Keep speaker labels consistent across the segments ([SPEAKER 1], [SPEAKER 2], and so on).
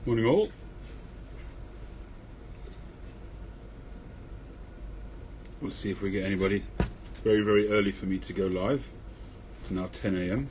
[SPEAKER 1] Morning all. We'll see if we get anybody. Very, very early for me to go live. It's now 10 AM.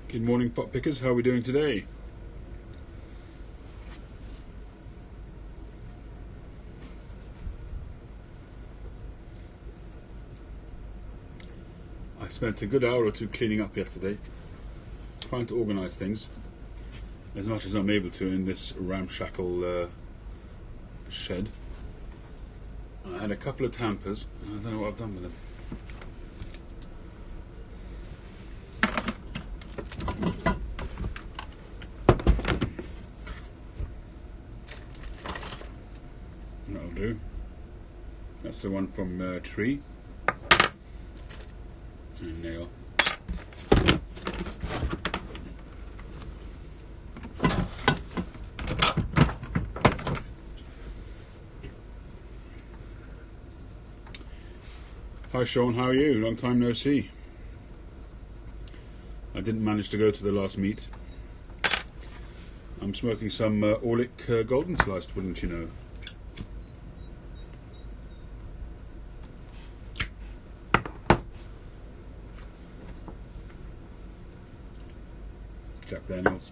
[SPEAKER 1] Good morning, pot pickers. How are we doing today? I spent a good hour or two cleaning up yesterday, trying to organise things as much as I'm able to in this ramshackle shed. I had a couple of tampers, and I don't know what I've done with them. That'll do. That's the one from Tree and Nail. Hi Sean, how are you? Long time no see. I didn't manage to go to the last meet. I'm smoking some Orlik Golden Sliced, wouldn't you know? Jack Daniels.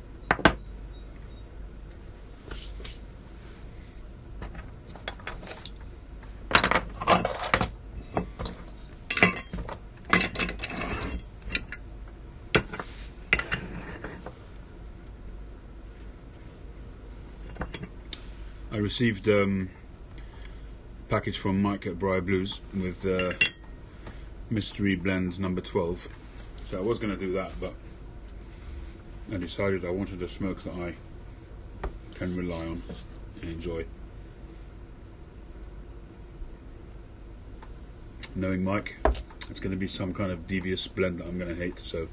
[SPEAKER 1] I received a package from Mike at Briar Blues with Mystery Blend number 12. So I was going to do that, but I decided I wanted a smoke that I can rely on and enjoy. Knowing Mike, it's going to be some kind of devious blend that I'm going to hate, so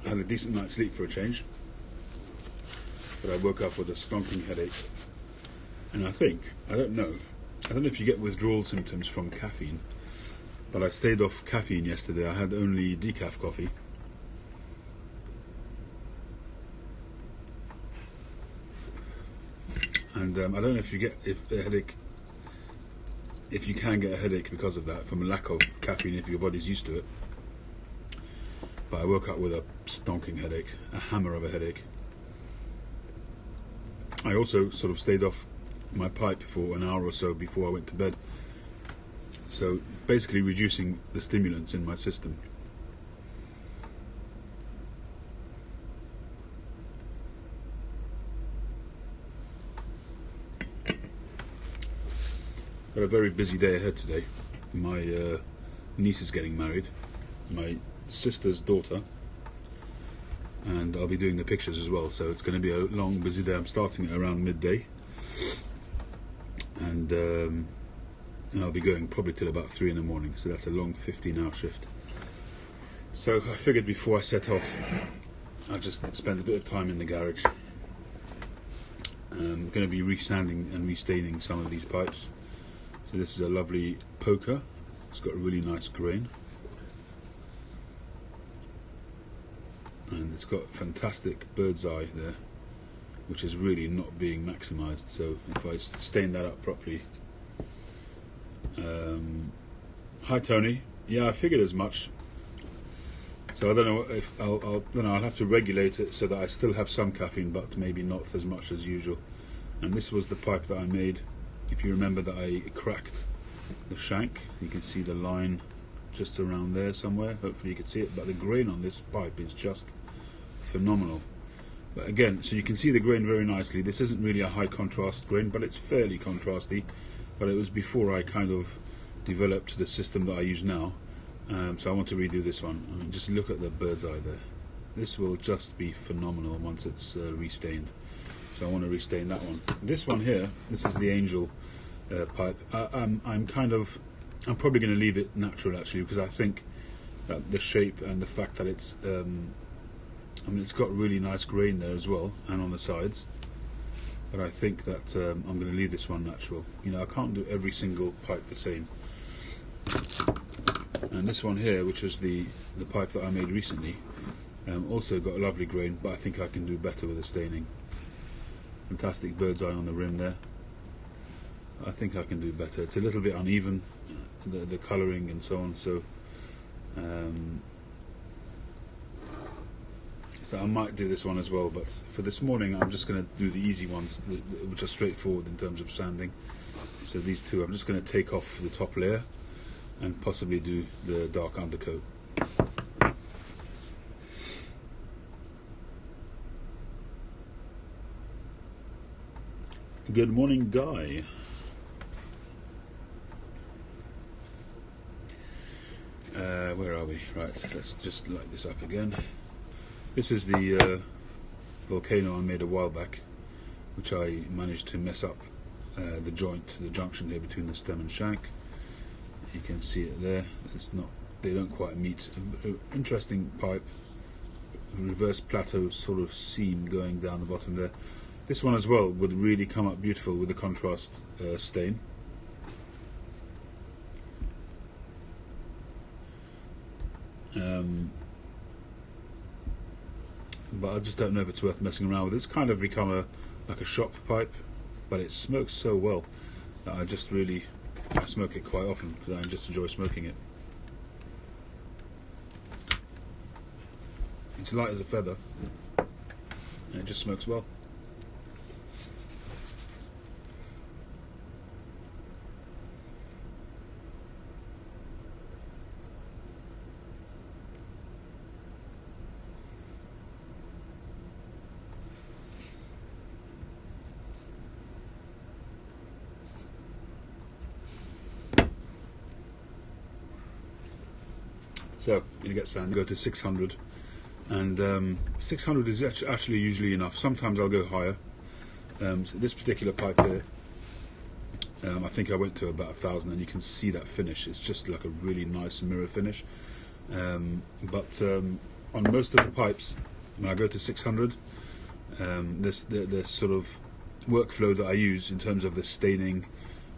[SPEAKER 1] I had a decent night's sleep for a change, but I woke up with a stonking headache, and I don't know if you get withdrawal symptoms from caffeine, but I stayed off caffeine yesterday. I had only decaf coffee. And I don't know if you can get a headache because of that, from a lack of caffeine if your body's used to it. But I woke up with a stonking headache, a hammer of a headache. I also sort of stayed off my pipe for an hour or so before I went to bed, so basically reducing the stimulants in my system. Got a very busy day ahead today. My niece is getting married, my sister's daughter, and I'll be doing the pictures as well, so it's going to be a long busy day. I'm starting at around midday, and I'll be going probably till about 3 in the morning, so that's a long 15-hour shift. So I figured before I set off I'll just spend a bit of time in the garage. I'm going to be resanding and restaining some of these pipes. So this is a lovely poker, it's got a really nice grain, and it's got fantastic bird's eye there, which is really not being maximised. So if I stain that up properly. Hi Tony. Yeah, I figured as much. So I don't know if I'll have to regulate it so that I still have some caffeine, but maybe not as much as usual. And this was the pipe that I made. If you remember that I cracked the shank, you can see the line just around there somewhere. Hopefully you can see it, but the grain on this pipe is just phenomenal. But again, so you can see the grain very nicely. This isn't really a high contrast grain, but it's fairly contrasty. But it was before I kind of developed the system that I use now. So I want to redo this one. I mean, just look at the bird's eye there. This will just be phenomenal once it's restained. So I want to restain that one. This one here, this is the Angel pipe. I'm probably going to leave it natural actually, because I think that the shape and the fact that it's it's got really nice grain there as well, and on the sides. But I think that I'm going to leave this one natural. You know, I can't do every single pipe the same. And this one here, which is the pipe that I made recently, also got a lovely grain, but I think I can do better with the staining. Fantastic bird's eye on the rim there. I think I can do better. It's a little bit uneven, the colouring and so on, so I might do this one as well, but for this morning I'm just going to do the easy ones, which are straightforward in terms of sanding. So these two, I'm just going to take off the top layer and possibly do the dark undercoat. Good morning, Guy. Where are we? Right, let's just light this up again. This is the volcano I made a while back, which I managed to mess up the junction here between the stem and shank. You can see it there. They don't quite meet. Interesting pipe, reverse plateau sort of seam going down the bottom there. This one as well would really come up beautiful with the contrast stain. But I just don't know if it's worth messing around with. It's kind of become like a shop pipe, but it smokes so well that I smoke it quite often because I just enjoy smoking it. It's light as a feather and it just smokes well. So I'm going to get sand, go to 600, and 600 is actually usually enough. Sometimes I'll go higher. So this particular pipe here, I think I went to about 1,000, and you can see that finish. It's just like a really nice mirror finish. But on most of the pipes, when I go to 600, this sort of workflow that I use in terms of the staining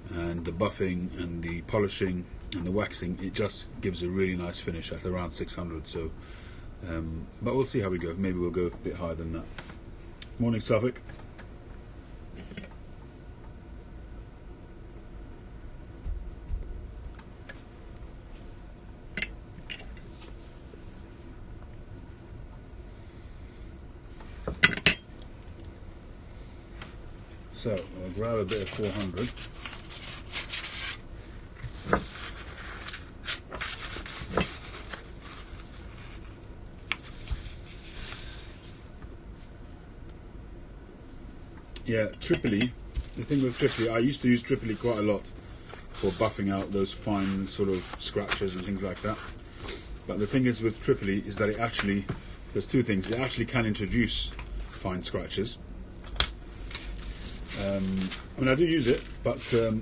[SPEAKER 1] and the buffing and the polishing and the waxing, it just gives a really nice finish at around 600. So but we'll see how we go. Maybe we'll go a bit higher than that. Morning, Suffolk. So I'll grab a bit of 400. Yeah, Tripoli. The thing with Tripoli, I used to use Tripoli quite a lot for buffing out those fine sort of scratches and things like that. But the thing is with Tripoli is that there's two things. It actually can introduce fine scratches. I do use it, but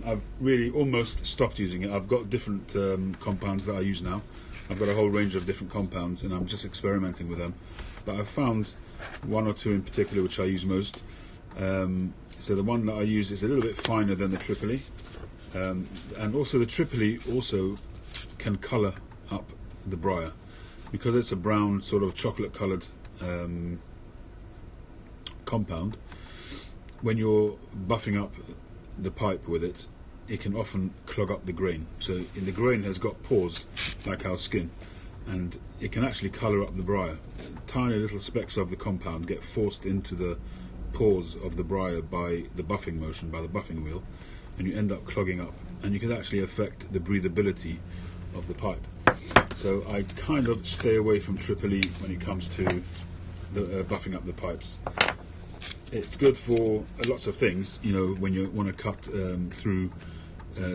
[SPEAKER 1] I've really almost stopped using it. I've got different compounds that I use now. I've got a whole range of different compounds, and I'm just experimenting with them. But I've found one or two in particular which I use most. So the one that I use is a little bit finer than the Tripoli, and also the Tripoli also can colour up the briar because it's a brown sort of chocolate coloured compound. When you're buffing up the pipe with it, it can often clog up the grain. So the grain has got pores like our skin, and it can actually colour up the briar. Tiny little specks of the compound get forced into the pores of the briar by the buffing motion, by the buffing wheel, and you end up clogging up, and you can actually affect the breathability of the pipe. So I kind of stay away from Tripoli when it comes to the buffing up the pipes. It's good for lots of things, you know, when you want to cut through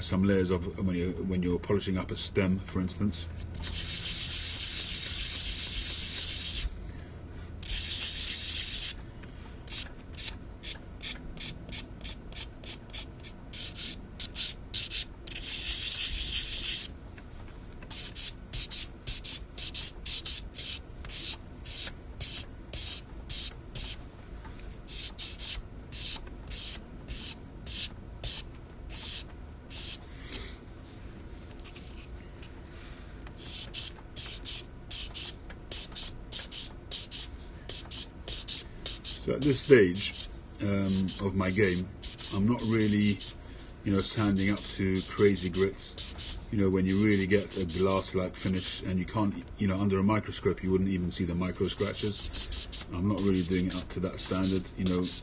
[SPEAKER 1] some layers of when you're polishing up a stem, for instance. So at this stage of my game, I'm not really, sanding up to crazy grits. When you really get a glass-like finish and you can't, under a microscope you wouldn't even see the micro scratches. I'm not really doing it up to that standard. It's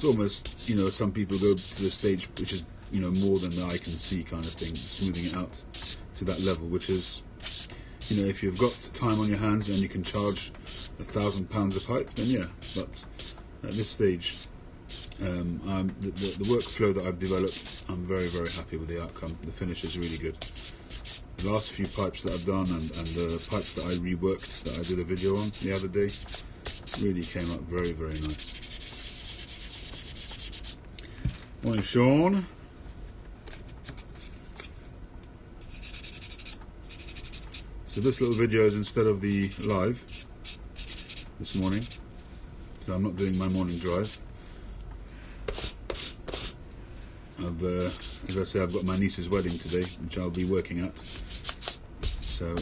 [SPEAKER 1] almost, some people go to the stage which is, more than the eye can see kind of thing, smoothing it out to that level, which is, if you've got time on your hands and you can charge £1,000 a pipe, then yeah. But at this stage, the workflow that I've developed, I'm very, very happy with the outcome. The finish is really good. The last few pipes that I've done and the pipes that I reworked, that I did a video on the other day, really came up very, very nice. Morning, Sean. So this little video is instead of the live this morning, so I'm not doing my morning drive. As I say, I've got my niece's wedding today, which I'll be working at. So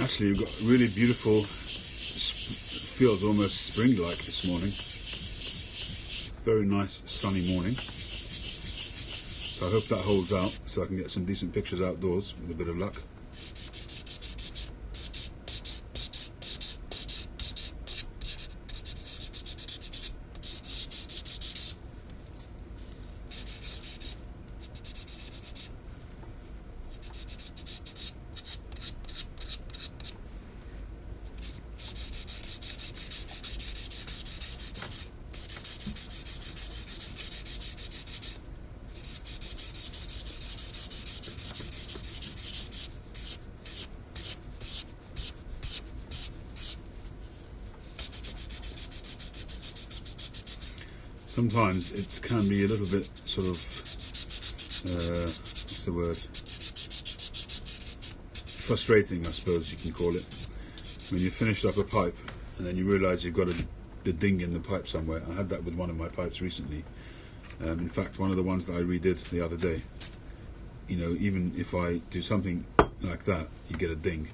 [SPEAKER 1] actually, we've got really beautiful, feels almost spring-like this morning. Very nice sunny morning. So I hope that holds out so I can get some decent pictures outdoors with a bit of luck. Sometimes it can be a little bit sort of, what's the word, frustrating, I suppose you can call it, when you finished up a pipe and then you realise you've got the ding in the pipe somewhere. I had that with one of my pipes recently. In fact, one of the ones that I redid the other day, even if I do something like that, you get a ding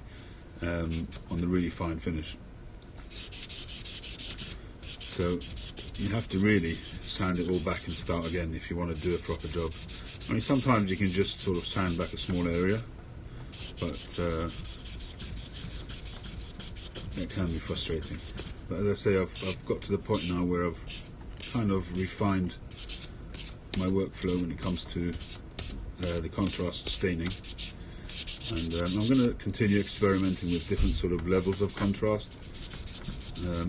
[SPEAKER 1] on the really fine finish. So you have to really sand it all back and start again if you want to do a proper job. I mean, sometimes you can just sort of sand back a small area, but it can be frustrating. But as I say, I've got to the point now where I've kind of refined my workflow when it comes to the contrast staining, and I'm going to continue experimenting with different sort of levels of contrast.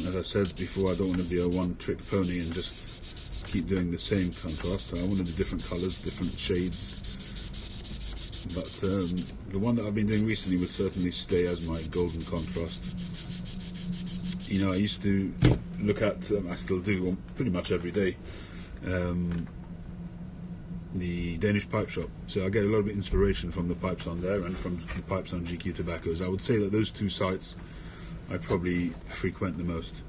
[SPEAKER 1] As I said before, I don't want to be a one-trick pony and just keep doing the same contrast, so I want to do different colours, different shades. But the one that I've been doing recently would certainly stay as my golden contrast. I used to look at, I still do pretty much every day, the Danish Pipe Shop. So I get a lot of inspiration from the pipes on there and from the pipes on GQ Tobaccos. I would say that those two sites I probably frequent the most.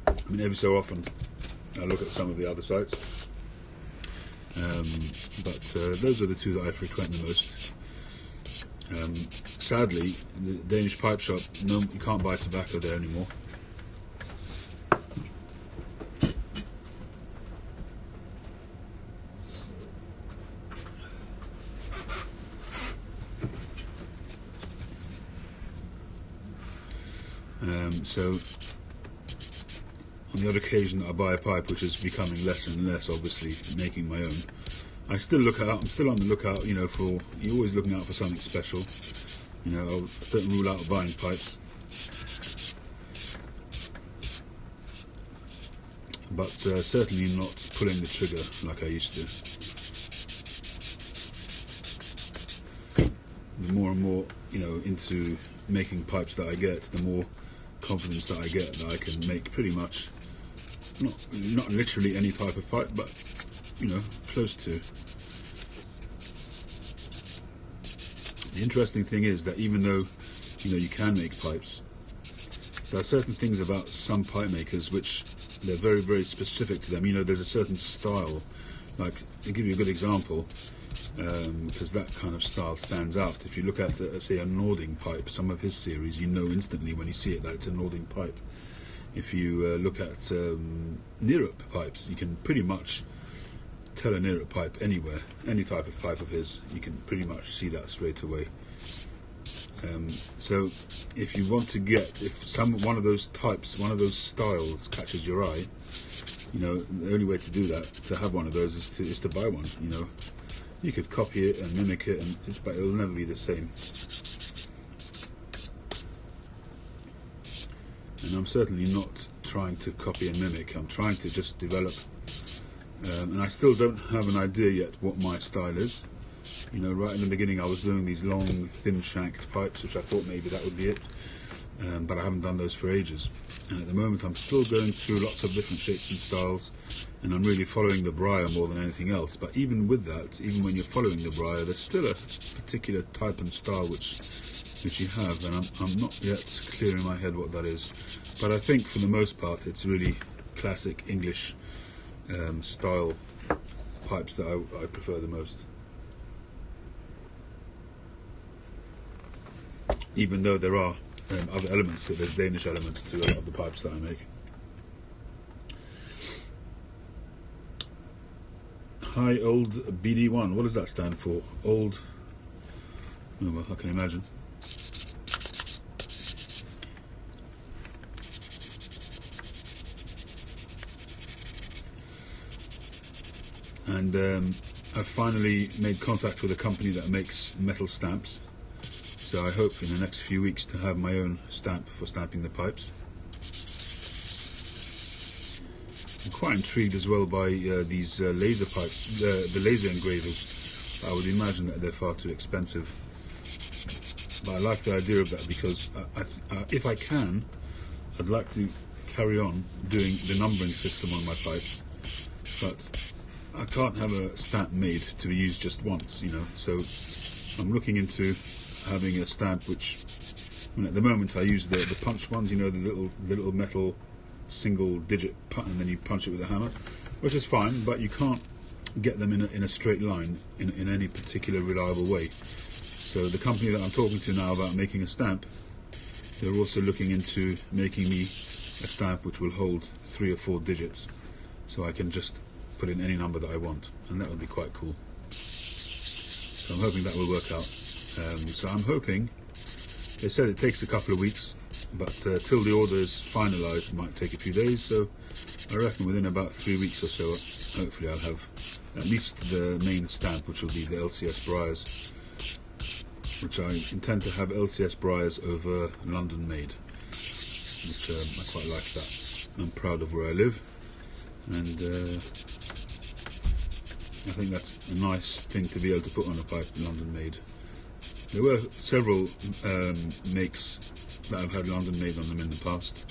[SPEAKER 1] I mean, every so often I look at some of the other sites, but those are the two that I frequent the most. Sadly, the Danish Pipe Shop, no, you can't buy tobacco there anymore. So on the odd occasion that I buy a pipe, which is becoming less and less, obviously, making my own, I still look out. I'm still on the lookout, for, you're always looking out for something special. I don't rule out buying pipes, but certainly not pulling the trigger like I used to. The more and more, into making pipes that I get, the more confidence that I get that I can make pretty much not literally any type of pipe, but close to. The interesting thing is that even though you can make pipes, there are certain things about some pipe makers which they're very, very specific to them. There's a certain style. Like, I'll give you a good example, because that kind of style stands out. If you look at, say, a Nording pipe, some of his series, you know instantly when you see it that it's a Nording pipe. If you look at Neerup pipes, you can pretty much tell a Neerup pipe anywhere. Any type of pipe of his, you can pretty much see that straight away. So if you want to get, if one of those types, one of those styles catches your eye, the only way to do that, to have one of those, is to buy one. You could copy it and mimic it, but it'll never be the same. And I'm certainly not trying to copy and mimic. I'm trying to just develop, and I still don't have an idea yet what my style is. Right in the beginning I was doing these long, thin-shanked pipes, which I thought maybe that would be it, but I haven't done those for ages. And at the moment I'm still going through lots of different shapes and styles, and I'm really following the Breyer more than anything else. But even with that, even when you're following the Breyer, there's still a particular type and style which you have, and I'm not yet clear in my head what that is. But I think for the most part it's really classic English style pipes that I prefer the most. Even though there are other elements to it, there's Danish elements to a lot of the pipes that I make. Hi, old BD1. What does that stand for? Old. Oh, well, I can imagine. And I've finally made contact with a company that makes metal stamps. So I hope in the next few weeks to have my own stamp for stamping the pipes. I'm quite intrigued as well by these laser pipes, the laser engravers. I would imagine that they're far too expensive. But I like the idea of that because if I can, I'd like to carry on doing the numbering system on my pipes. But I can't have a stamp made to be used just once, So I'm looking into having a stamp which, at the moment I use the punch ones, the little metal single digit punch, and then you punch it with a hammer, which is fine, but you can't get them in a straight line in any particular reliable way. So the company that I'm talking to now about making a stamp, they're also looking into making me a stamp which will hold 3 or 4 digits, so I can just put in any number that I want, and that would be quite cool. So I'm hoping that will work out. So I'm hoping, they said it takes a couple of weeks, but till the order is finalised it might take a few days, so I reckon within about 3 weeks or so, hopefully I'll have at least the main stamp, which will be the LCS Breyers, which I intend to have LCS Breyers over London made, which I quite like that. I'm proud of where I live, and I think that's a nice thing to be able to put on a pipe, London made. There were several makes that I've had London made on them in the past.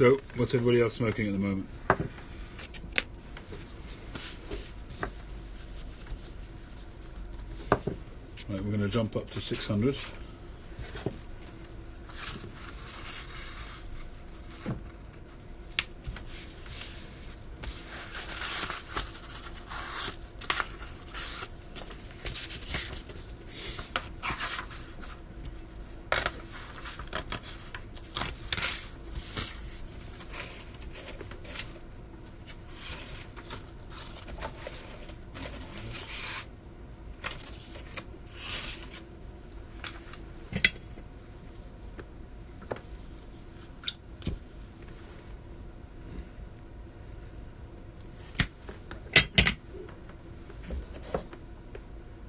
[SPEAKER 1] So, what's everybody else smoking at the moment? Right, we're going to jump up to 600.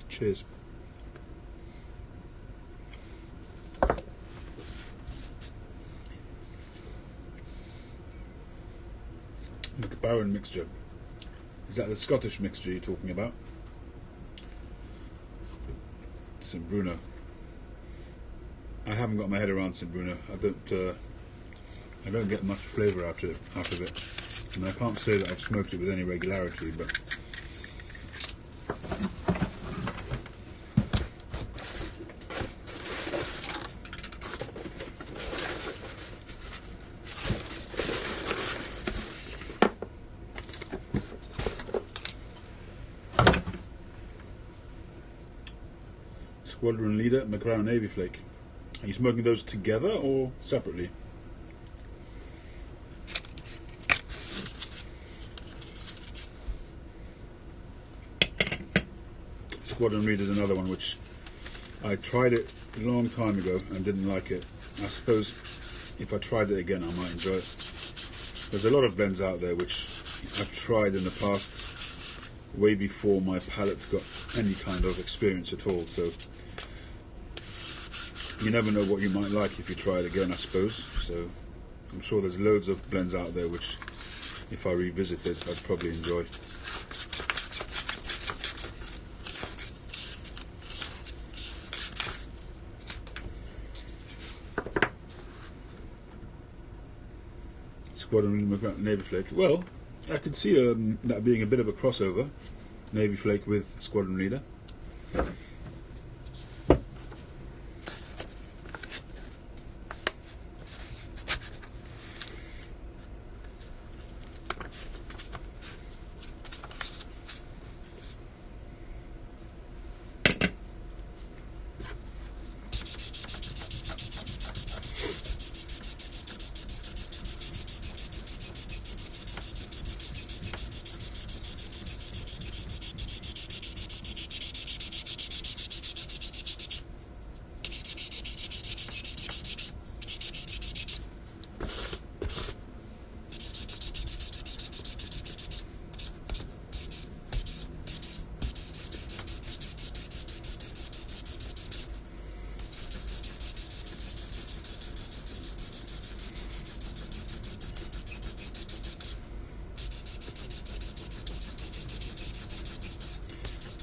[SPEAKER 1] Cheers. McBarron mixture. Is that the Scottish mixture you're talking about? St Bruno. I haven't got my head around St Bruno. I don't get much flavour out of it. And I can't say that I've smoked it with any regularity, but Squadron Leader, McLaren Navy Flake. Are you smoking those together or separately? Squadron Leader is another one which I tried it a long time ago and didn't like it. I suppose if I tried it again I might enjoy it. There's a lot of blends out there which I've tried in the past, way before my palate got any kind of experience at all, so you never know what you might like if you try it again, I suppose. So I'm sure there's loads of blends out there which, if I revisited, I'd probably enjoy. Squadron Navy Flake. Well, I could see that being a bit of a crossover, Navy Flake with Squadron Leader.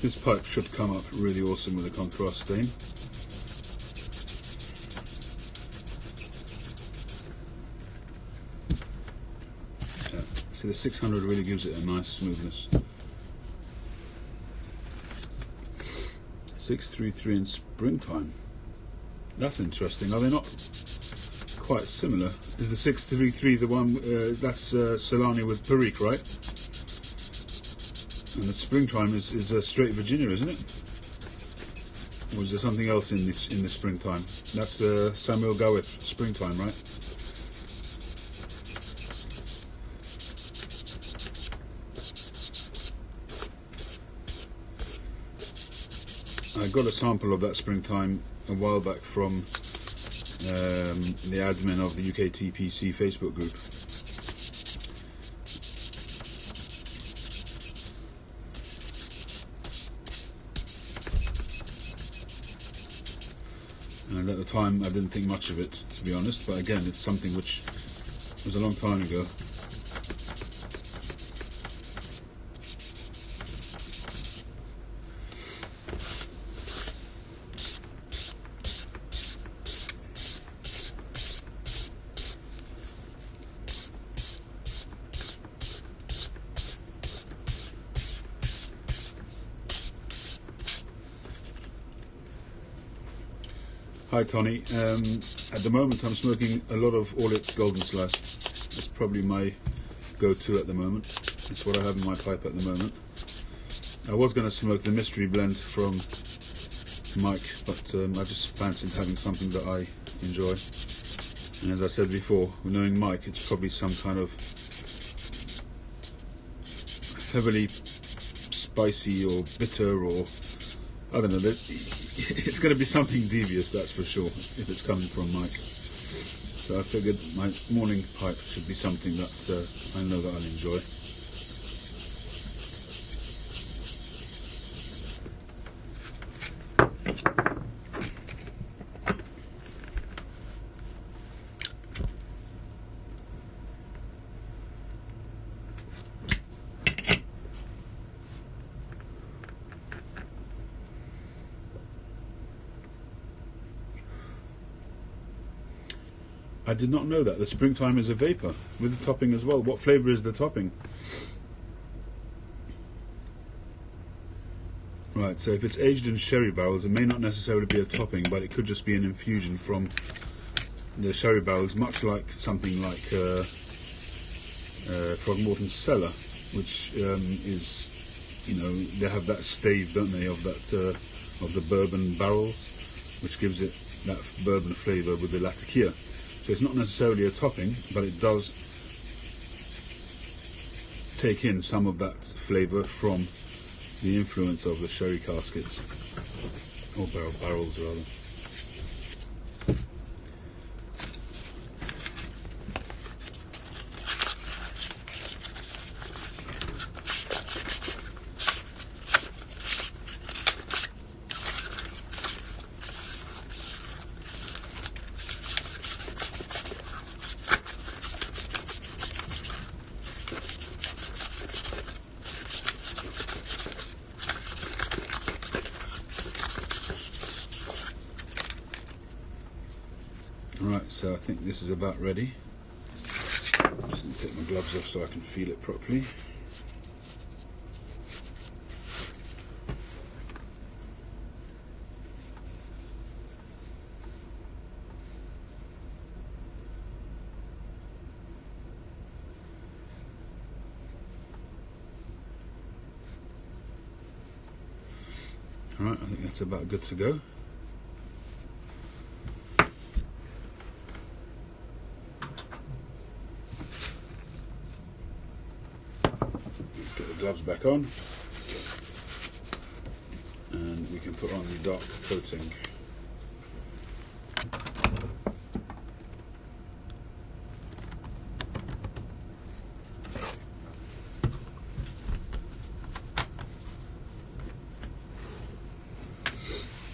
[SPEAKER 1] This pipe should come up really awesome with a contrast stain. Yeah. See, the 600 really gives it a nice smoothness. 633 in Springtime. That's interesting. Are they not quite similar? Is the 633 the one that's Solani with Perique, right? And the Springtime is straight Virginia, isn't it? Or is there something else in the Springtime? That's the Samuel Gawith Springtime, right? I got a sample of that Springtime a while back from the admin of the UKTPC Facebook group. And at the time I didn't think much of it, to be honest, but again, it's something which was a long time ago. Hi Tony. At the moment I'm smoking a lot of Orlik Golden Slice. It's probably my go-to at the moment. It's what I have in my pipe at the moment. I was going to smoke the mystery blend from Mike, but I just fancied having something that I enjoy. And as I said before, knowing Mike, it's probably some kind of heavily spicy or bitter, or I don't know. It's going to be something devious, that's for sure, if it's coming from Mike. So I figured my morning pipe should be something that I know that I'll enjoy. I did not know that. The springtime is a vapor with the topping as well. What flavour is the topping? Right, so if it's aged in sherry barrels, it may not necessarily be a topping, but it could just be an infusion from the sherry barrels, much like something like Throgmorton Cellar, which is, you know, they have that stave, don't they, of that of the bourbon barrels, which gives it that bourbon flavour with the latakia. So it's not necessarily a topping, but it does take in some of that flavour from the influence of the sherry caskets, or barrels rather. Right, so I think this is about ready. Just need to take my gloves off so I can feel it properly. Alright, I think that's about good to go. Let's get the gloves back on, and we can put on the dark coating.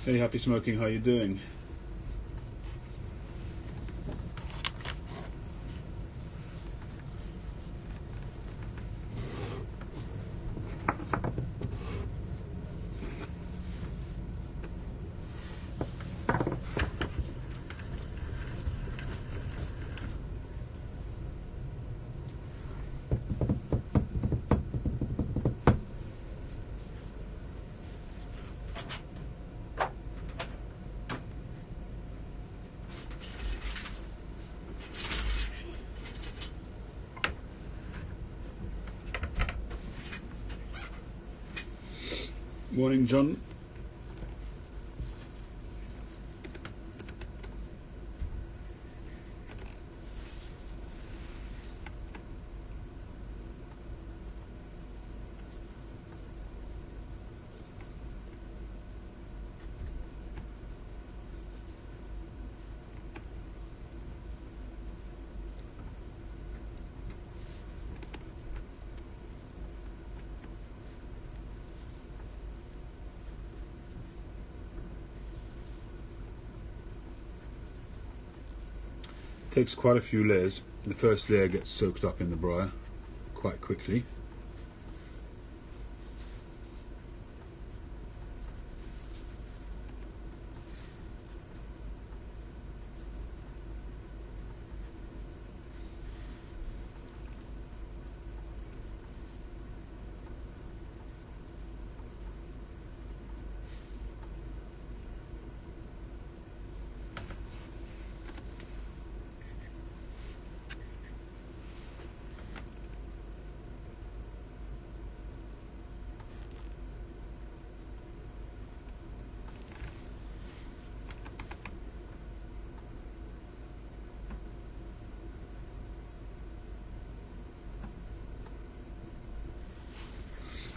[SPEAKER 1] Hey, Happy Smoking, how you doing? Morning, John. Takes quite a few layers. The first layer gets soaked up in the briar quite quickly.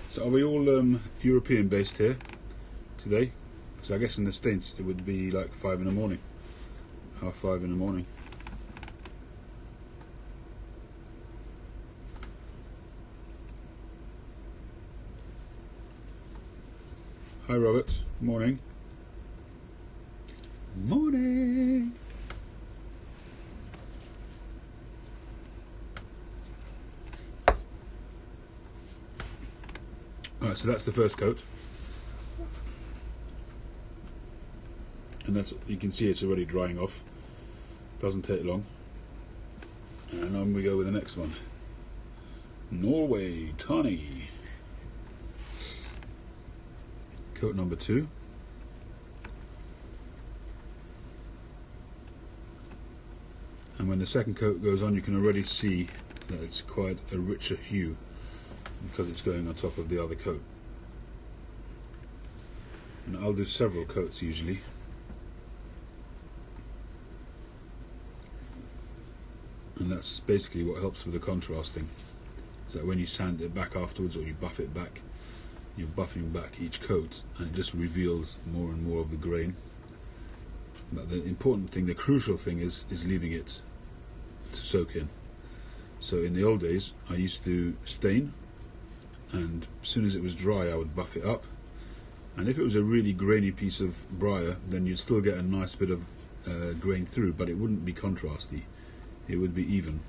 [SPEAKER 1] So are we all European based here today? Because I guess in the States it would be like 5 in the morning. 5:30 in the morning. Hi Robert, morning. Morning. Alright, so that's the first coat. And that's, you can see it's already drying off. Doesn't take long. And on we go with the next one. Norway Tawny. Coat number 2. And when the second coat goes on, you can already see that it's quite a richer hue because it's going on top of the other coat. And I'll do several coats usually. And that's basically what helps with the contrasting. Is that when you sand it back afterwards or you buff it back, you're buffing back each coat and it just reveals more and more of the grain. But the important thing, the crucial thing is leaving it to soak in. So in the old days I used to stain, and as soon as it was dry I would buff it up, and if it was a really grainy piece of briar then you'd still get a nice bit of grain through, but it wouldn't be contrasty. It would be even.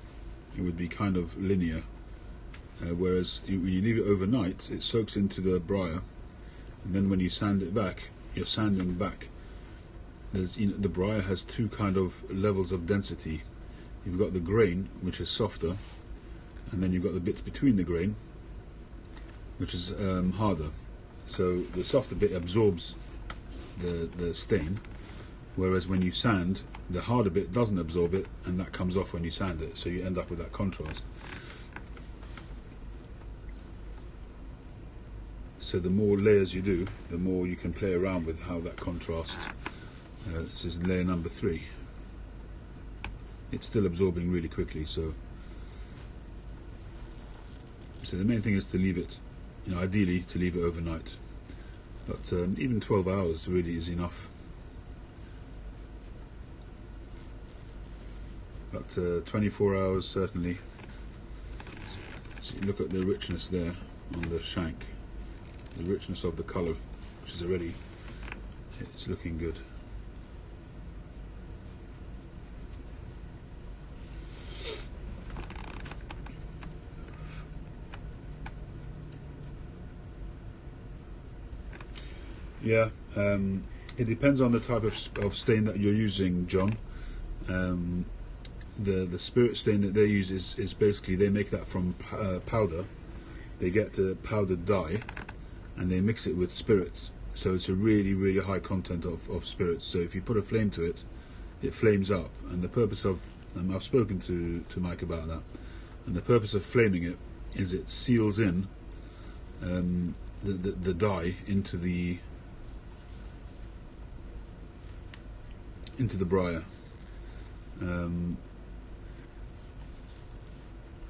[SPEAKER 1] It would be kind of linear. Whereas when you leave it overnight, it soaks into the briar, and then when you sand it back, you're sanding back. There's, the briar has two kind of levels of density. You've got the grain, which is softer, and then you've got the bits between the grain, which is harder. So the softer bit absorbs the stain, whereas when you sand, the harder bit doesn't absorb it, and that comes off when you sand it, so you end up with that contrast. So the more layers you do, the more you can play around with how that contrast. This is layer number 3. It's still absorbing really quickly, so the main thing is to leave it, ideally to leave it overnight, but even 12 hours really is enough. But 24 hours certainly. So you look at the richness there on the shank, the richness of the colour, which is already, it's looking good. Yeah, it depends on the type of stain that you're using, John. The spirit stain that they use is basically, they make that from powder. They get the powdered dye and they mix it with spirits, so it's a really, really high content of spirits. So if you put a flame to it, it flames up, and the purpose of, I've spoken to Mike about that, and the purpose of flaming it is it seals in the dye into the briar.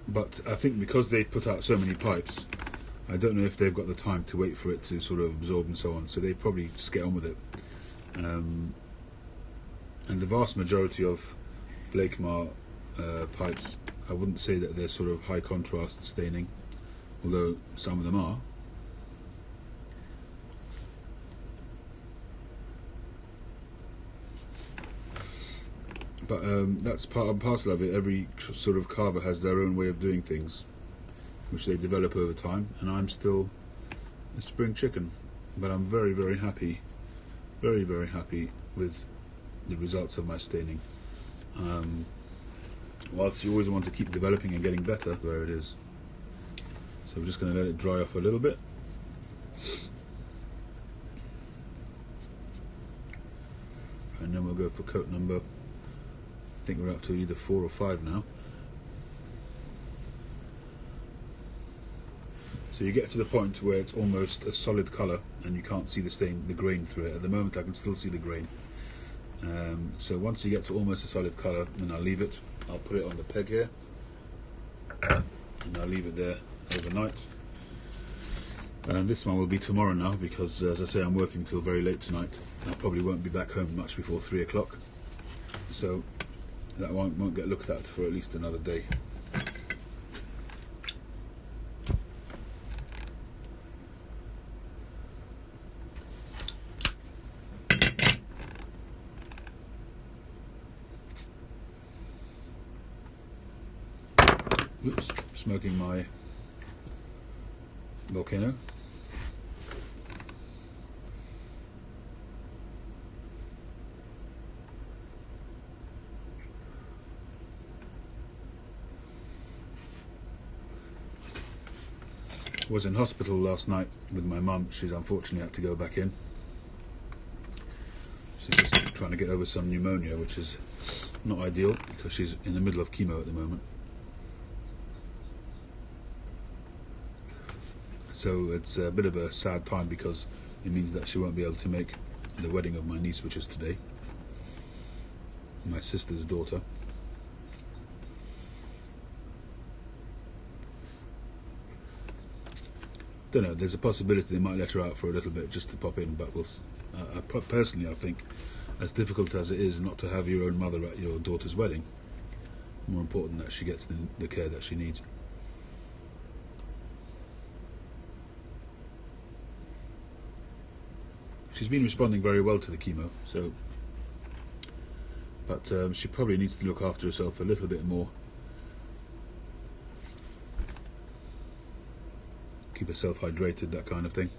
[SPEAKER 1] But I think because they put out so many pipes, I don't know if they've got the time to wait for it to sort of absorb and so on, so they probably just get on with it. And the vast majority of Blakemar pipes, I wouldn't say that they're sort of high contrast staining, although some of them are. But that's part and parcel of it. Every sort of carver has their own way of doing things, which they develop over time, and I'm still a spring chicken. But I'm very, very happy, very, very happy with the results of my staining. Whilst you always want to keep developing and getting better, where it is. So we're just going to let it dry off a little bit. And then we'll go for coat number, I think we're up to either 4 or 5 now. So you get to the point where it's almost a solid colour and you can't see the grain through it. At the moment I can still see the grain. So once you get to almost a solid colour, then I'll leave it. I'll put it on the peg here and I'll leave it there overnight. And this one will be tomorrow now because, as I say, I'm working till very late tonight. I probably won't be back home much before 3 o'clock. So that won't get looked at for at least another day. Oops, smoking my Volcano. Was in hospital last night with my mum. She's unfortunately had to go back in. She's just trying to get over some pneumonia, which is not ideal because she's in the middle of chemo at the moment. So it's a bit of a sad time because it means that she won't be able to make the wedding of my niece, which is today, my sister's daughter. Don't know, there's a possibility they might let her out for a little bit just to pop in, but we'll personally, I think, as difficult as it is not to have your own mother at your daughter's wedding, more important that she gets the care that she needs. She's been responding very well to the chemo, so, but she probably needs to look after herself a little bit more. Keep herself hydrated, that kind of thing.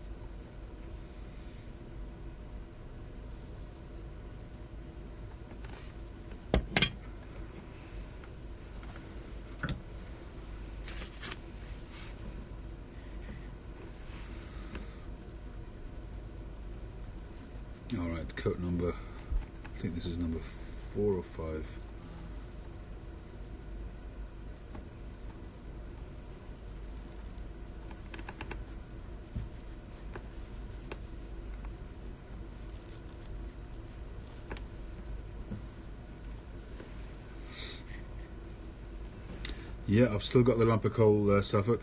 [SPEAKER 1] Alright, coat number, I think this is number 4 or 5. Yeah, I've still got the lump of coal, Suffolk.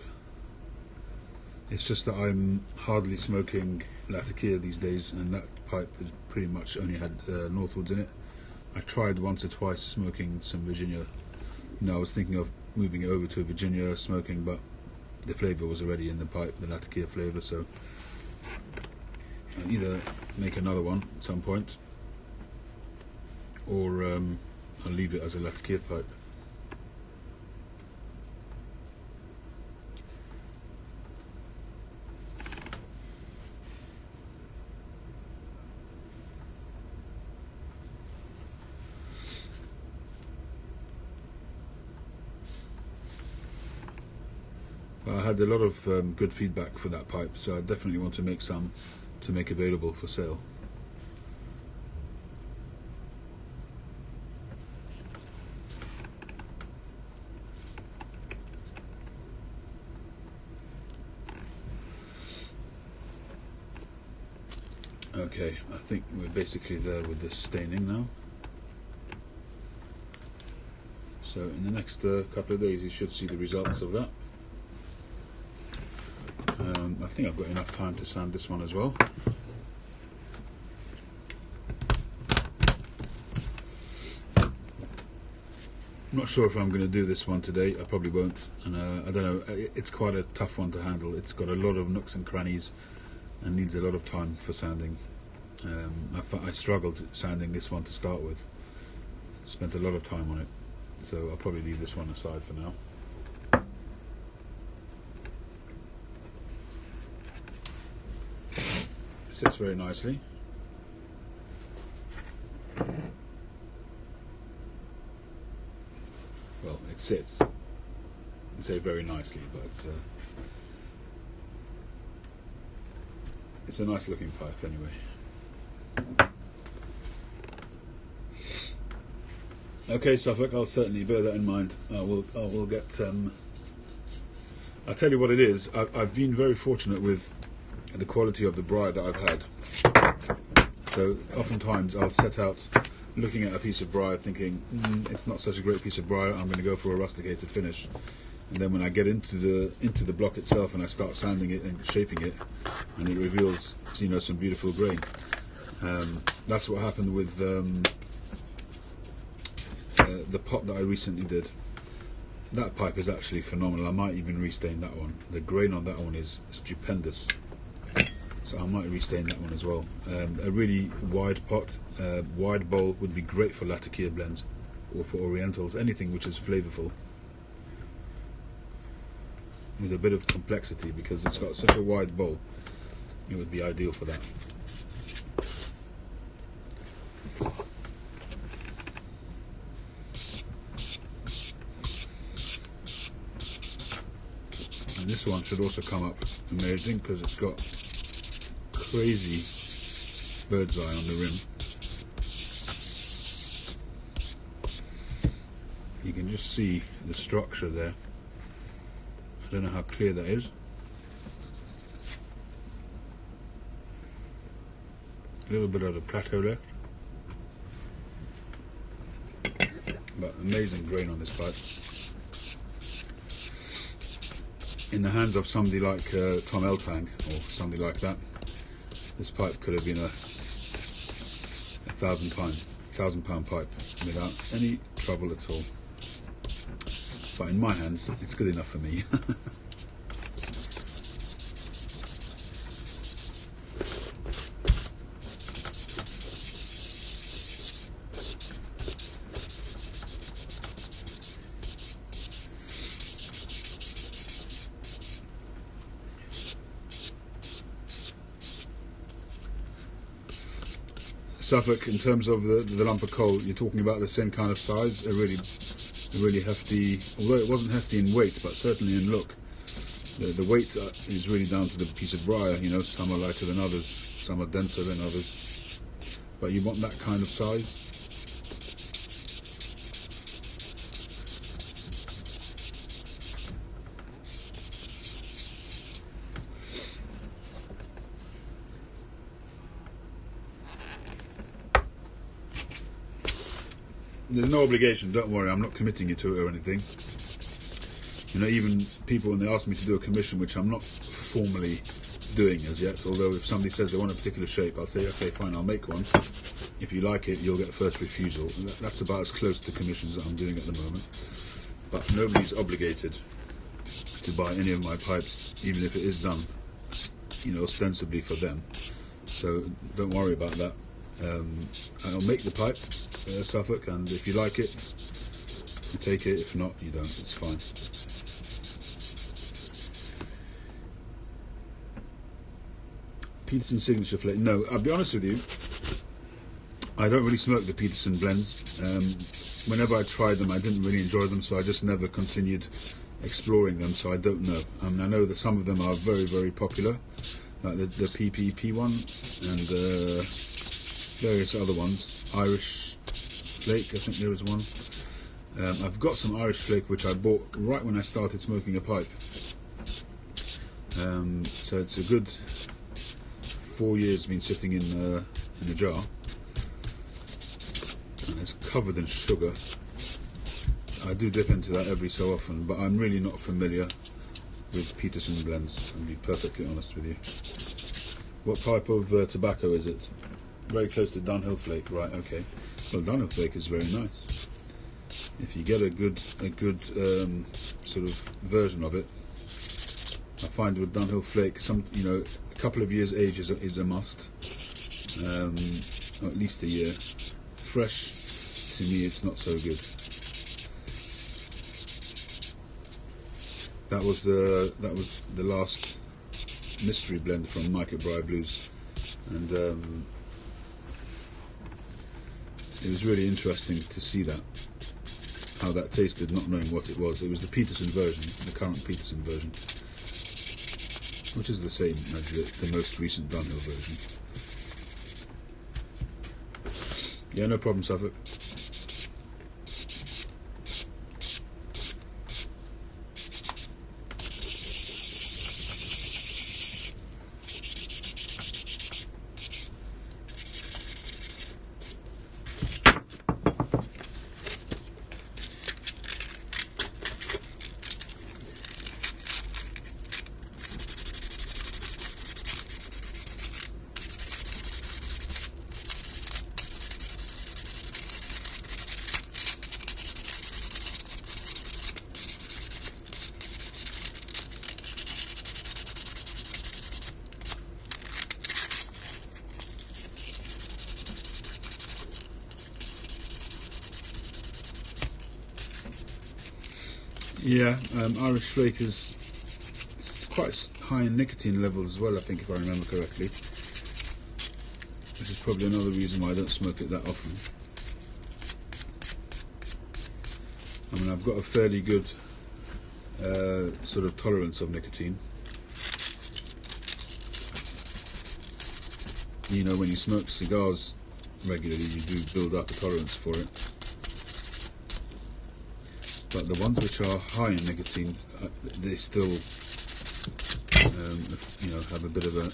[SPEAKER 1] It's just that I'm hardly smoking Latakia these days, and that pipe has pretty much only had Northwoods in it. I tried once or twice smoking some Virginia. I was thinking of moving it over to Virginia smoking, but the flavour was already in the pipe, the Latakia flavour, so I'll either make another one at some point, or I'll leave it as a Latakia pipe. I had a lot of good feedback for that pipe, so I definitely want to make some to make available for sale. Okay, I think we're basically there with this staining now. So in the next couple of days you should see the results of that. I think I've got enough time to sand this one as well. I'm not sure if I'm going to do this one today. I probably won't, and I don't know, it's quite a tough one to handle. It's got a lot of nooks and crannies and needs a lot of time for sanding. I struggled sanding this one to start with. Spent a lot of time on it, so I'll probably leave this one aside for now. Sits very nicely. Well, it sits. I'd say very nicely, but it's a nice looking pipe anyway. Okay, Suffolk, I'll certainly bear that in mind. I will get. I'll tell you what it is. I've been very fortunate with the quality of the briar that I've had. So oftentimes I'll set out looking at a piece of briar thinking it's not such a great piece of briar, I'm going to go for a rusticated finish, and then when I get into the block itself and I start sanding it and shaping it, and it reveals, you know, some beautiful grain. That's what happened with the pot that I recently did. That pipe is actually phenomenal. I might even restain that one. The grain on that one is stupendous, so I might restain that one as well. A really wide pot, wide bowl would be great for Latakia blends or for Orientals, anything which is flavorful with a bit of complexity, because it's got such a wide bowl. It would be ideal for that. And this one should also come up amazing because it's got crazy bird's eye on the rim. You can just see the structure there. I don't know how clear that is. A little bit of the plateau left, but amazing grain on this pipe. In the hands of somebody like Tom Eltang or somebody like that, this pipe could have been a £1,000 pipe without any trouble at all. But in my hands, it's good enough for me. Suffolk, in terms of the lump of coal, you're talking about the same kind of size, a really hefty, although it wasn't hefty in weight, but certainly in look. The weight is really down to the piece of briar, you know, some are lighter than others, some are denser than others, but you want that kind of size. There's no obligation, don't worry, I'm not committing you to it or anything. You know, even people, when they ask me to do a commission, which I'm not formally doing as yet, although if somebody says they want a particular shape, I'll say, okay, fine, I'll make one. If you like it, you'll get first refusal. That's about as close to commissions that I'm doing at the moment. But nobody's obligated to buy any of my pipes, even if it is done, you know, ostensibly for them. So don't worry about that. I'll make the pipe, Suffolk, and if you like it, you take it. If not, you don't. It's fine. Peterson Signature Flake. No, I'll be honest with you, I don't really smoke the Peterson blends. Whenever I tried them, I didn't really enjoy them, so I just never continued exploring them, so I don't know. I know that some of them are very, very popular, like the PPP one and various other ones. Irish Flake, I think there was one. I've got some Irish Flake which I bought right when I started smoking a pipe. So it's a good 4 years been sitting in a jar, and it's covered in sugar. I do dip into that every so often, but I'm really not familiar with Peterson blends, I'll be perfectly honest with you. What type of tobacco is it? Very close to Dunhill Flake, right? Okay. Well, Dunhill Flake is very nice. If you get a good sort of version of it, I find with Dunhill Flake, a couple of years age is a must, or at least a year. Fresh, to me, it's not so good. That was the last mystery blend from Market Briar Blues, and it was really interesting to see how that tasted, not knowing what it was. It was the Peterson version, the current Peterson version, which is the same as the most recent Dunhill version. Yeah, no problem, Suffolk. Yeah, Irish Flake is it's quite high in nicotine levels as well, I think, if I remember correctly. Which is probably another reason why I don't smoke it that often. I mean, I've got a fairly good sort of tolerance of nicotine. You know, when you smoke cigars regularly, you do build up a tolerance for it. But the ones which are high in nicotine, they still, you know, have a bit of a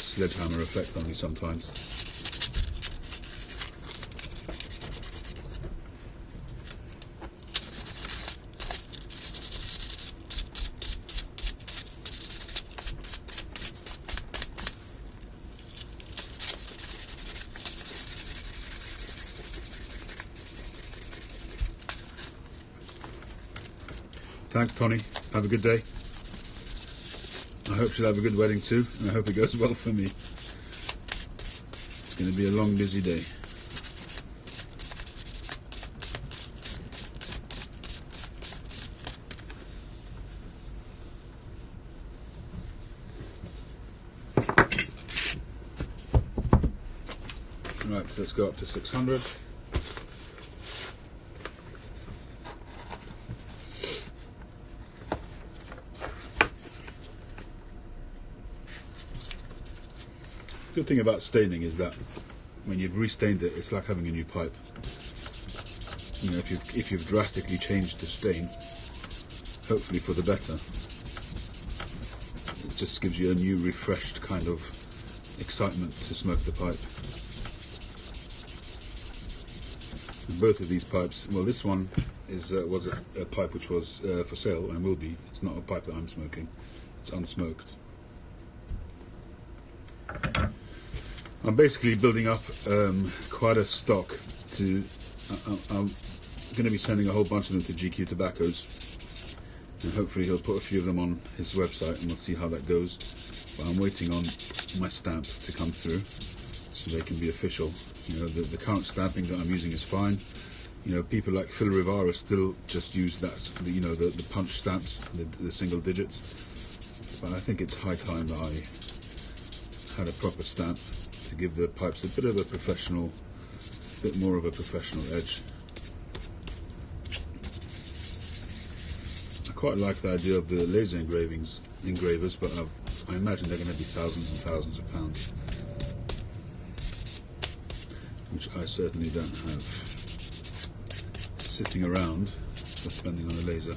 [SPEAKER 1] sledgehammer effect on you sometimes. Thanks, Tony. Have a good day. I hope she'll have a good wedding too, and I hope it goes well for me. It's going to be a long, busy day. Right, so let's go up to 600. Good thing about staining is that when you've restained it, it's like having a new pipe. You know, if you've drastically changed the stain, hopefully for the better, it just gives you a new, refreshed kind of excitement to smoke the pipe. And both of these pipes, well, this one was a pipe which was for sale and will be. It's not a pipe that I'm smoking. It's unsmoked. I'm basically building up quite a stock to. I'm going to be sending a whole bunch of them to GQ Tobaccos, and hopefully he'll put a few of them on his website, and we'll see how that goes. But I'm waiting on my stamp to come through, so they can be official. You know, the current stamping that I'm using is fine. You know, people like Phil Rivara still just use that. You know, the punch stamps, the single digits. But I think it's high time that I had a proper stamp to give the pipes a bit of a professional, bit more of a professional edge. I quite like the idea of the laser engravers, but I imagine they're going to be thousands and thousands of pounds, which I certainly don't have sitting around for spending on a laser.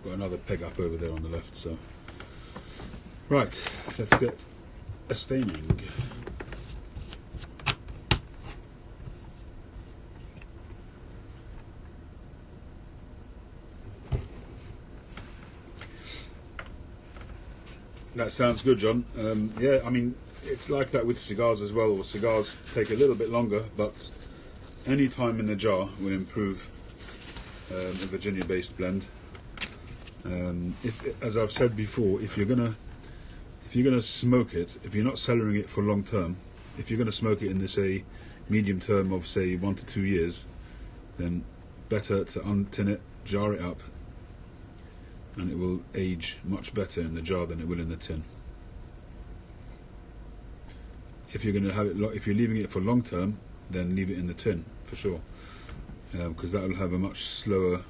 [SPEAKER 1] got another peg up over there on the left. So right, let's get a staining. That sounds good, John. Yeah, I mean, it's like that with cigars as well. Cigars take a little bit longer, but any time in the jar will improve a Virginia-based blend. As I've said before, if you're gonna smoke it, if you're not cellaring it for long term, if you're gonna smoke it in the say medium term of say 1 to 2 years, then better to untin it, jar it up, and it will age much better in the jar than it will in the tin. If you're going to have it, if you're leaving it for long term, then leave it in the tin for sure, because that will have a much slower,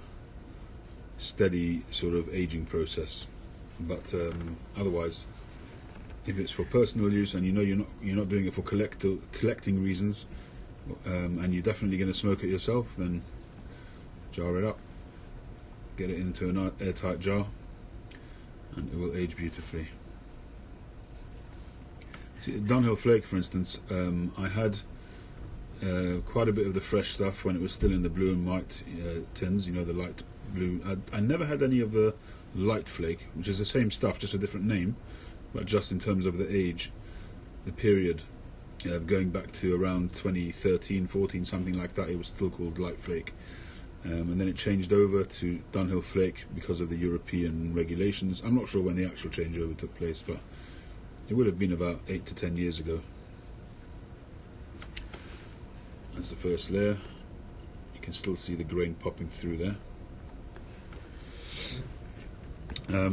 [SPEAKER 1] steady sort of aging process. But otherwise, if it's for personal use and you know you're not doing it for collecting reasons, and you're definitely going to smoke it yourself, then jar it up. Get it into an airtight jar and it will age beautifully. See, Dunhill Flake, for instance, I had quite a bit of the fresh stuff when it was still in the blue and white tins, you know, the light blue. I never had any of the light flake, which is the same stuff, just a different name, but just in terms of the age, the period, going back to around 2013, 14, something like that, it was still called light flake. And then it changed over to Dunhill Flake because of the European regulations. I'm not sure when the actual changeover took place, but it would have been about 8 to 10 years ago. That's the first layer. You can still see the grain popping through there.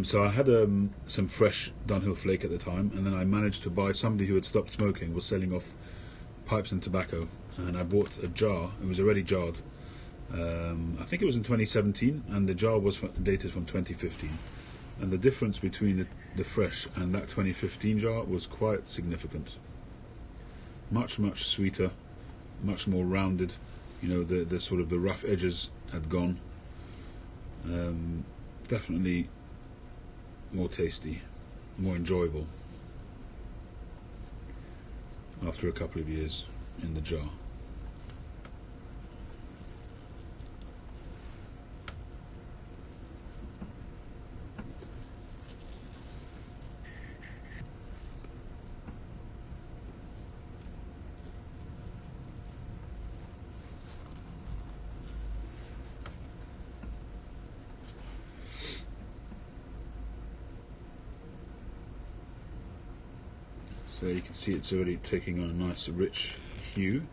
[SPEAKER 1] So I had some fresh Dunhill Flake at the time, and then I managed to buy, somebody who had stopped smoking was selling off pipes and tobacco, and I bought a jar. It was already jarred. I think it was in 2017, and the jar was dated from 2015, and the difference between the fresh and that 2015 jar was quite significant. Much sweeter, much more rounded. You know, the sort of the rough edges had gone. Definitely more tasty, more enjoyable after a couple of years in the jar. So you can see it's already taking on a nice rich hue.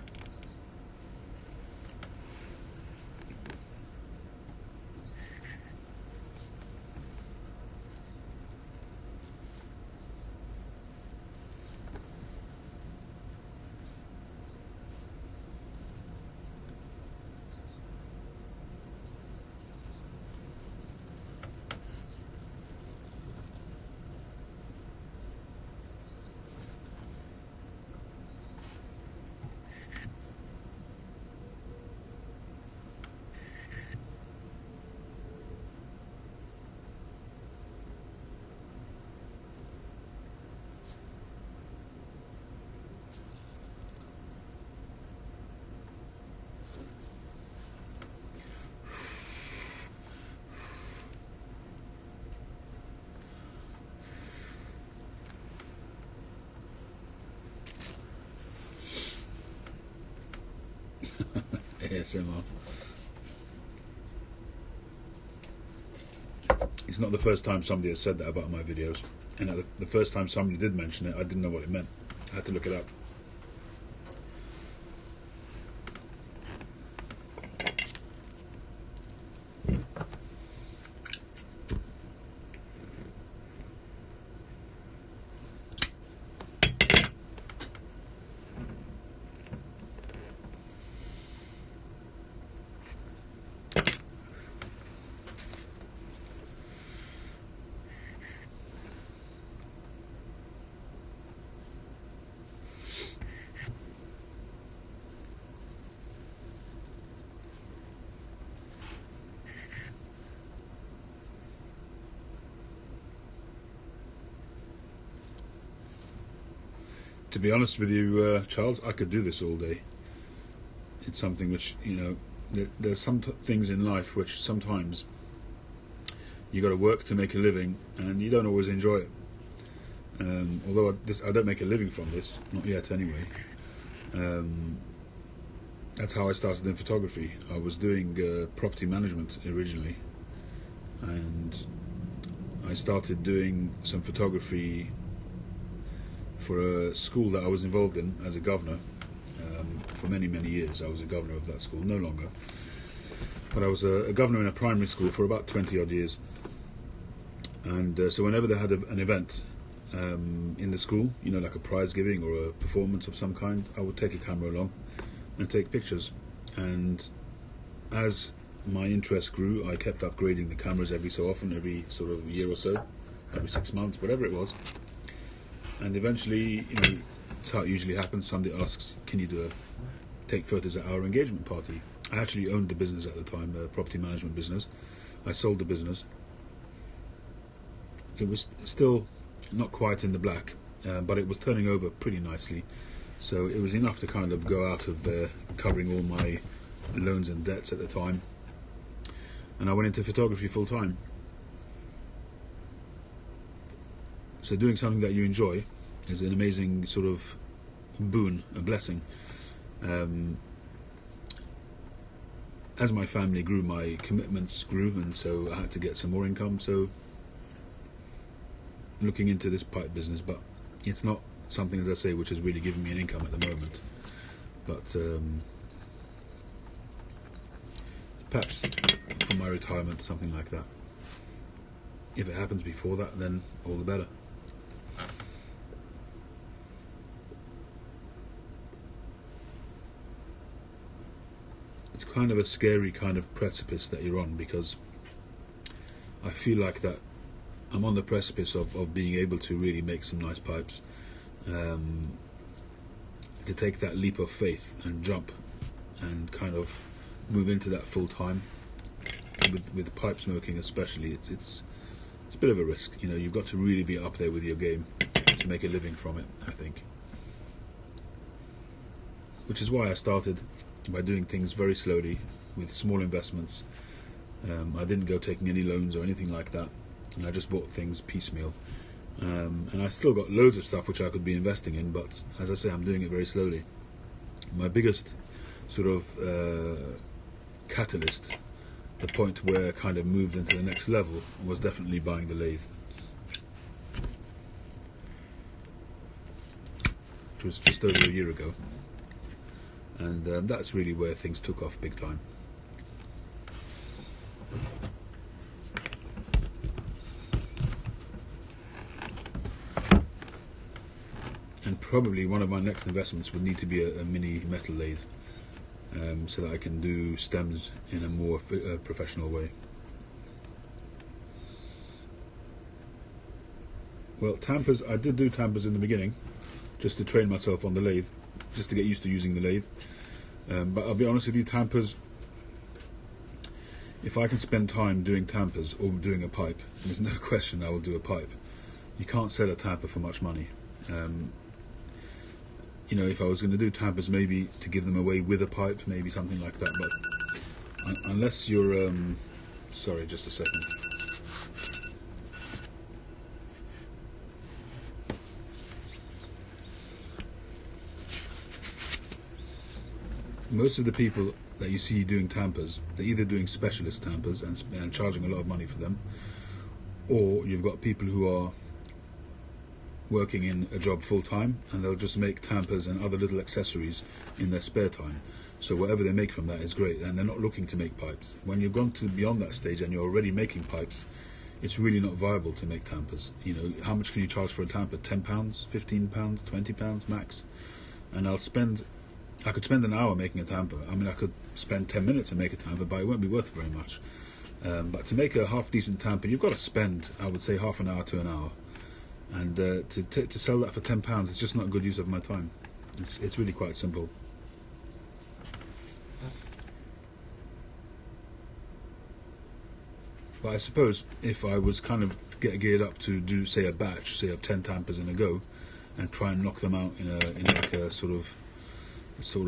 [SPEAKER 1] ASMR. It's not the first time somebody has said that about my videos, and the first time somebody did mention it, I didn't know what it meant. I had to look it up. To be honest with you, Charles, I could do this all day. It's something which, there's some things in life which sometimes you got to work to make a living, and you don't always enjoy it. Although I don't make a living from this, not yet anyway. That's how I started in photography. I was doing property management originally, and I started doing some photography for a school that I was involved in as a governor. For many, many years I was a governor of that school, no longer. But I was a governor in a primary school for about 20 odd years. And so whenever they had an event in the school, like a prize giving or a performance of some kind, I would take a camera along and take pictures. And as my interest grew, I kept upgrading the cameras every so often, every sort of year or so, every 6 months, whatever it was. And eventually, it's how it usually happens. Somebody asks, can you take photos at our engagement party? I actually owned the business at the time, a property management business. I sold the business. It was still not quite in the black, but it was turning over pretty nicely. So it was enough to kind of go out of covering all my loans and debts at the time. And I went into photography full time. So doing something that you enjoy is an amazing sort of boon, a blessing. As my family grew, my commitments grew, and so I had to get some more income. So looking into this pipe business, but it's not something, as I say, which has really given me an income at the moment. But perhaps for my retirement, something like that. If it happens before that, then all the better. It's kind of a scary kind of precipice that you're on, because I feel like that I'm on the precipice of being able to really make some nice pipes, to take that leap of faith and jump and kind of move into that full time. With pipe smoking especially, it's a bit of a risk. You've got to really be up there with your game to make a living from it, I think. Which is why I started by doing things very slowly with small investments. I didn't go taking any loans or anything like that, and I just bought things piecemeal. And I still got loads of stuff which I could be investing in, but as I say, I'm doing it very slowly. My biggest sort of catalyst, the point where I kind of moved into the next level, was definitely buying the lathe, which was just over a year ago. And that's really where things took off big time. And probably one of my next investments would need to be a mini metal lathe, so that I can do stems in a more professional way. Well, tampers, I did do tampers in the beginning, just to train myself on the lathe, just to get used to using the lathe. But I'll be honest with you, tampers, if I can spend time doing tampers or doing a pipe, there's no question I will do a pipe. You can't sell a tamper for much money. If I was going to do tampers, maybe to give them away with a pipe, maybe something like that. But unless you're, sorry, just a second. Most of the people that you see doing tampers, they're either doing specialist tampers and charging a lot of money for them, or you've got people who are working in a job full time, and they'll just make tampers and other little accessories in their spare time. So whatever they make from that is great, and they're not looking to make pipes. When you've gone to beyond that stage and you're already making pipes, it's really not viable to make tampers. How much can you charge for a tamper? £10, £15, £20 max? And I could spend an hour making a tamper. I mean, I could spend 10 minutes and make a tamper, but it won't be worth very much. But to make a half decent tamper, you've got to spend, I would say, half an hour to an hour. And to sell that for £10, it's just not a good use of my time. It's really quite simple. But I suppose if I was kind of get geared up to do, say, a batch, say, of 10 tampers in a go, and try and knock them out in like a sort of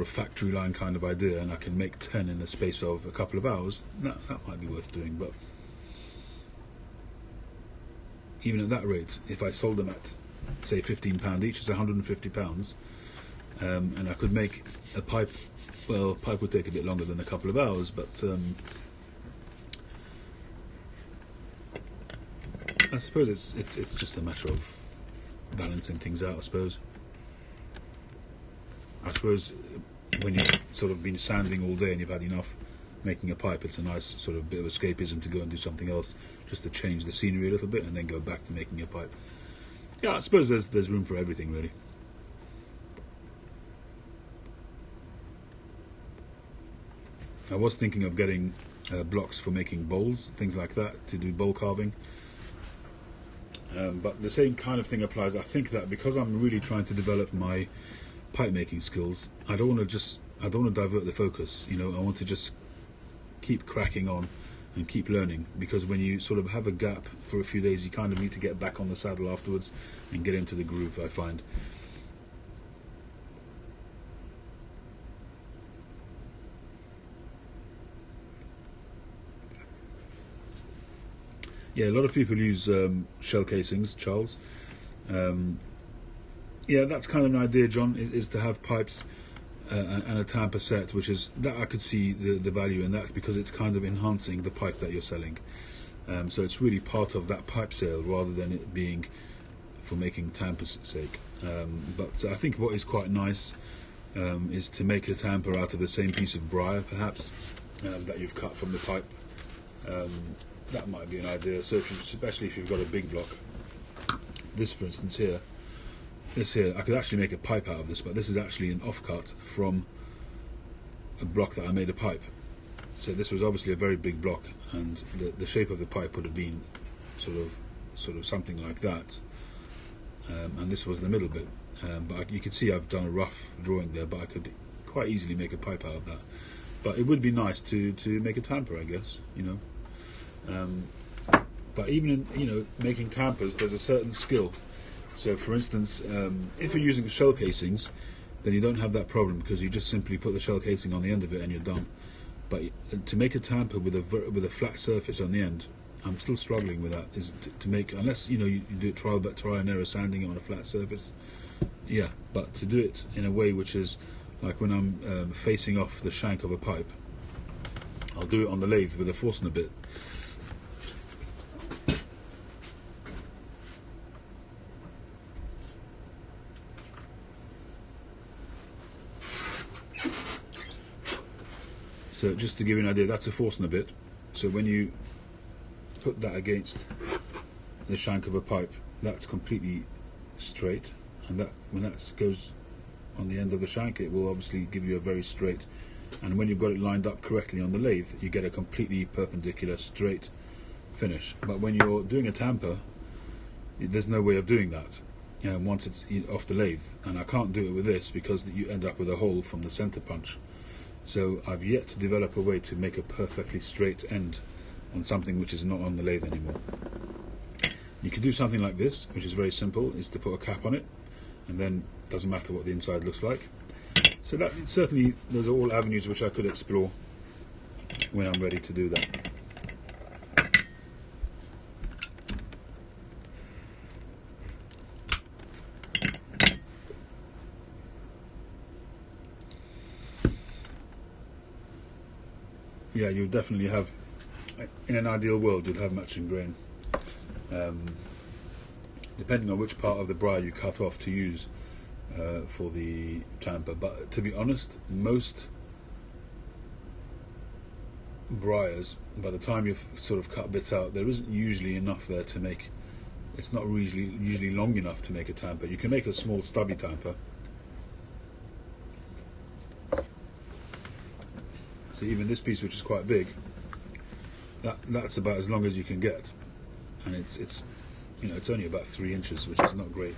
[SPEAKER 1] factory line kind of idea, and I can make 10 in the space of a couple of hours, that might be worth doing. But even at that rate, if I sold them at, say, £15 each, it's £150, and I could make a pipe. Well, a pipe would take a bit longer than a couple of hours, but I suppose it's just a matter of balancing things out. I suppose when you've sort of been sanding all day and you've had enough making a pipe, it's a nice sort of bit of escapism to go and do something else, just to change the scenery a little bit, and then go back to making a pipe. Yeah, I suppose there's room for everything, really. I was thinking of getting blocks for making bowls, things like that, to do bowl carving. But the same kind of thing applies. I think that because I'm really trying to develop my pipe making skills, I don't want to divert the focus. I want to just keep cracking on and keep learning, because when you sort of have a gap for a few days, you kind of need to get back on the saddle afterwards and get into the groove, I find. Yeah, a lot of people use shell casings, Charles. Yeah, that's kind of an idea, John, is to have pipes and a tamper set, which is that I could see the value in that, because it's kind of enhancing the pipe that you're selling. So it's really part of that pipe sale rather than it being for making tamper's sake. But I think what is quite nice is to make a tamper out of the same piece of briar, perhaps, that you've cut from the pipe. That might be an idea. So especially if you've got a big block. This, for instance, here, I could actually make a pipe out of this, but this is actually an offcut from a block that I made a pipe. So this was obviously a very big block, and the shape of the pipe would have been sort of something like that, and this was the middle bit. But you can see I've done a rough drawing there, but I could quite easily make a pipe out of that. But it would be nice to make a tamper, I guess, but even in making tampers, there's a certain skill. So, for instance, if you're using shell casings, then you don't have that problem, because you just simply put the shell casing on the end of it and you're done. But to make a tamper with a flat surface on the end, I'm still struggling with that. Is to make, unless you do it trial and error, sanding it on a flat surface. Yeah, but to do it in a way which is like when I'm facing off the shank of a pipe, I'll do it on the lathe with a Forstner bit. So just to give you an idea, that's a Forstner bit. So when you put that against the shank of a pipe, that's completely straight, and that when that goes on the end of the shank, it will obviously give you a very straight, and when you've got it lined up correctly on the lathe, you get a completely perpendicular straight finish. But when you're doing a tamper, there's no way of doing that once it's off the lathe, and I can't do it with this because you end up with a hole from the center punch. So I've yet to develop a way to make a perfectly straight end on something which is not on the lathe anymore. You can do something like this, which is very simple, is to put a cap on it, and then it doesn't matter what the inside looks like. So that certainly, those are all avenues which I could explore when I'm ready to do that. Yeah, you'll definitely have, in an ideal world, you'd have matching grain. Depending on which part of the briar you cut off to use for the tamper. But to be honest, most briars, by the time you've sort of cut bits out, there isn't usually enough there to make, it's not usually long enough to make a tamper. You can make a small stubby tamper. So even this piece, which is quite big, that's about as long as you can get, and it's only about 3 inches, which is not great.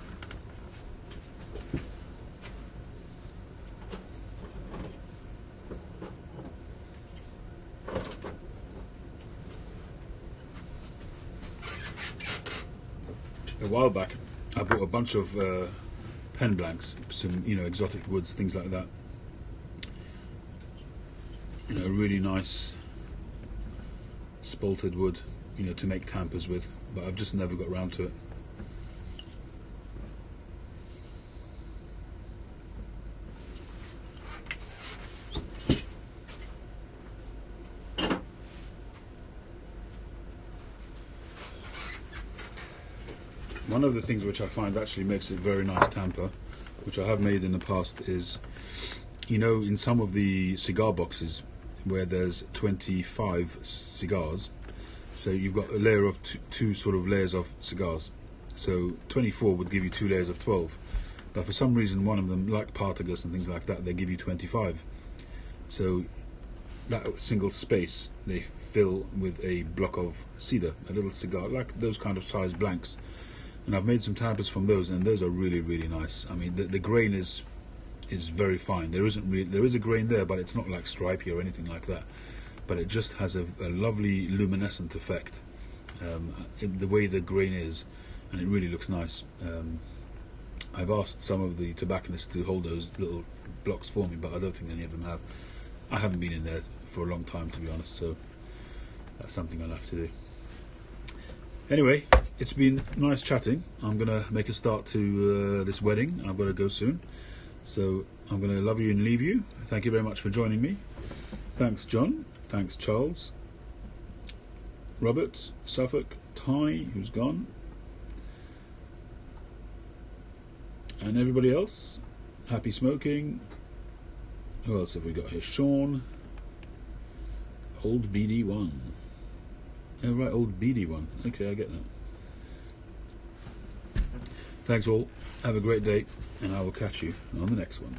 [SPEAKER 1] A while back, I bought a bunch of pen blanks, some exotic woods, things like that. Really nice spalted wood, to make tampers with, but I've just never got around to it. One of the things which I find actually makes a very nice tamper, which I have made in the past, is, in some of the cigar boxes where there's 25 cigars, so you've got a layer of two sort of layers of cigars. So 24 would give you 2 layers of 12, but for some reason one of them, like Partagas and things like that, they give you 25. So that single space they fill with a block of cedar, a little cigar, like those kind of size blanks. And I've made some tampers from those, and those are really, really nice. I mean, the grain is very fine. There is a grain there, but it's not like stripy or anything like that. But it just has a lovely luminescent effect, in the way the grain is, and it really looks nice. I've asked some of the tobacconists to hold those little blocks for me, but I don't think any of them have. I haven't been in there for a long time, to be honest, so that's something I'll have to do. Anyway, it's been nice chatting. I'm going to make a start to this wedding. I've got to go soon. So I'm going to love you and leave you. Thank you very much for joining me. Thanks, John. Thanks, Charles. Robert, Suffolk, Ty, who's gone. And everybody else. Happy smoking. Who else have we got here? Sean. Old BD1. Oh, right, old BD1. Okay, I get that. Thanks all. Have a great day, and I will catch you on the next one.